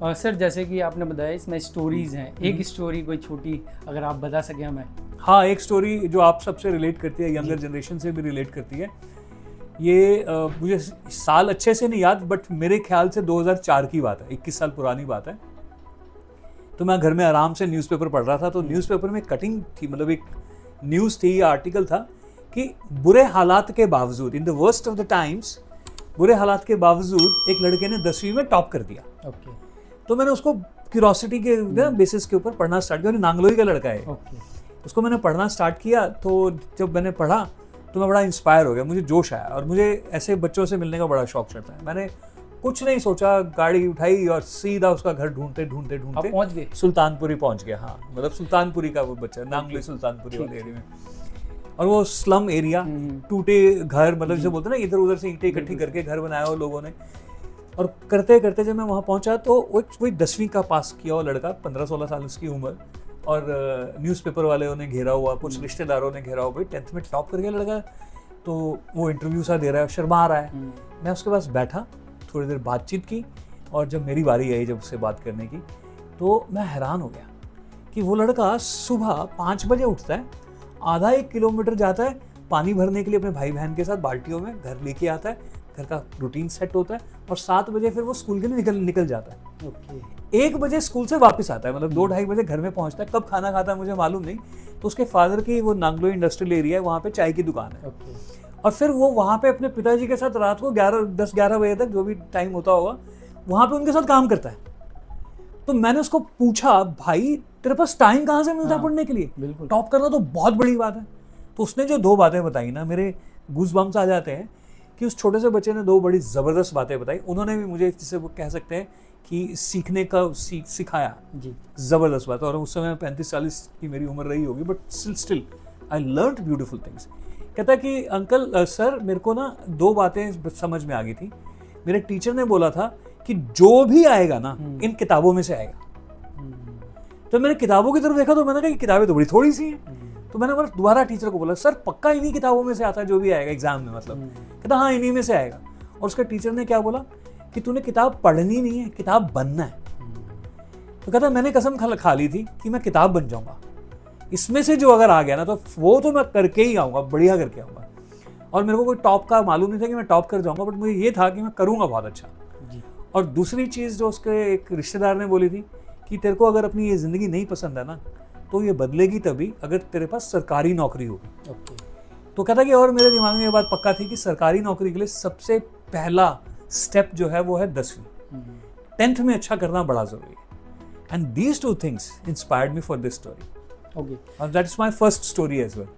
और सर जैसे कि आपने बताया इसमें स्टोरीज हैं, एक स्टोरी कोई छोटी अगर आप बता सकें हमें। हाँ, एक स्टोरी जो आप सबसे रिलेट करती है, यंगर जनरेशन से भी रिलेट करती है। ये मुझे साल अच्छे से नहीं याद, बट मेरे ख्याल से 2004 की बात है, 21 साल पुरानी बात है। तो मैं घर में आराम से न्यूज़पेपर पढ़ रहा था, तो न्यूज़पेपर में कटिंग थी, मतलब एक न्यूज़ थी या आर्टिकल था कि बुरे हालात के बावजूद, in the worst of the times, बुरे हालात के बावजूद एक लड़के ने 10वीं में टॉप कर दिया। ओके। तो मैंने उसको क्यूरोसिटी के बेसिस के ऊपर पढ़ना स्टार्ट किया। नांगलोई का लड़का है, ओके। उसको मैंने पढ़ना स्टार्ट किया। तो जब मैंने पढ़ा तो मैं बड़ा इंस्पायर हो गया, मुझे जोश आया, और मुझे ऐसे बच्चों से मिलने का बड़ा शौक चढ़ता है। मैंने कुछ नहीं सोचा, गाड़ी उठाई और सीधा उसका घर ढूंढते ढूंढते आप ढूंढते पहुंच गए? सुल्तानपुरी पहुंच गया। हाँ, मतलब सुल्तानपुरी का वो बच्चा, नांगलोई सुल्तानपुरी वाले एरिया में, और वो स्लम एरिया, टूटे घर, मतलब जैसे बोलते हैं ना, इधर उधर से ईंटें इकट्ठी करके घर बनाया हो लोगों ने। और करते करते जब मैं वहाँ पहुँचा तो वही 10वीं का पास किया हुआ लड़का, 15-16 साल उसकी उम्र, और न्यूज़पेपर वाले ने घेरा हुआ, कुछ रिश्तेदारों ने घेरा हुआ, भाई 10th में टॉप कर गया लड़का। तो वो इंटरव्यू सा दे रहा है, शर्मा रहा है। मैं उसके पास बैठा, थोड़ी देर बातचीत की, और जब मेरी बारी आई जब उससे बात करने की, तो मैं हैरान हो गया कि वो लड़का सुबह 5 बजे उठता है, आधा 1 किलोमीटर जाता है पानी भरने के लिए अपने भाई बहन के साथ बाल्टियों में, घर लेके आता है, घर का रूटीन सेट होता है, और 7 बजे फिर वो स्कूल के लिए निकल जाता है। ओके। 1 बजे स्कूल से वापस आता है, मतलब 2-2:30 बजे घर में पहुंचता है। कब खाना खाता है मुझे मालूम नहीं। तो उसके फादर की, वो नांगलोई इंडस्ट्रियल एरिया है, वहाँ पे चाय की दुकान है। ओके। और फिर वो वहाँ पे अपने पिताजी के साथ रात को 10-11 बजे तक, जो भी टाइम होता होगा, वहाँ पे उनके साथ काम करता है। तो मैंने उसको पूछा, भाई तेरे पास टाइम कहाँ से मिलता है पढ़ने के लिए? बिल्कुल। टॉप करना तो बहुत बड़ी बात है। तो उसने जो 2 बातें बताई ना, मेरे गूज़बम्प्स आ जाते हैं कि उस छोटे से बच्चे ने 2 बड़ी ज़बरदस्त बातें बताई। उन्होंने भी मुझे, जिसे वो कह सकते हैं कि सीखने का सिखाया जी। ज़बरदस्त बात। और उस समय 35-40 की मेरी उम्र रही होगी, but still I learned beautiful things. कहता कि अंकल, सर मेरे को ना 2 बातें समझ में आ गई थी। मेरे टीचर ने बोला था कि जो भी आएगा ना, इन किताबों में से आएगा। तो मैंने किताबों की तरफ देखा, तो मैंने कहा कि किताबें तो बड़ी थोड़ी सी हैं। तो मैंने बोला, दोबारा टीचर को बोला, सर पक्का इन्हीं किताबों में से आता है जो भी आएगा एग्जाम में? मतलब कहता हाँ, इन्हीं में से आएगा। और उसके टीचर ने क्या बोला कि तूने किताब पढ़नी नहीं है, किताब बनना है। तो कहता मैंने कसम खा ली थी कि मैं किताब बन जाऊंगा, इसमें से जो अगर आ गया ना तो वो तो मैं करके ही आऊँगा, बढ़िया करके आऊँगा। और मेरे को कोई टॉप का मालूम नहीं था कि मैं टॉप कर जाऊँगा, बट मुझे ये था कि मैं करूँगा बहुत अच्छा। और दूसरी चीज़ जो उसके एक रिश्तेदार ने बोली थी कि तेरे को अगर अपनी ये ज़िंदगी नहीं पसंद है ना, तो ये बदलेगी तभी अगर तेरे पास सरकारी नौकरी होगी। ओके। तो कहता कि और मेरे दिमाग में ये बात पक्का थी कि सरकारी नौकरी के लिए सबसे पहला स्टेप जो है वो है 10वीं। 10th में अच्छा करना बड़ा ज़रूरी है। And these 2 things inspired me for this story. Okay. और that is my first story as well.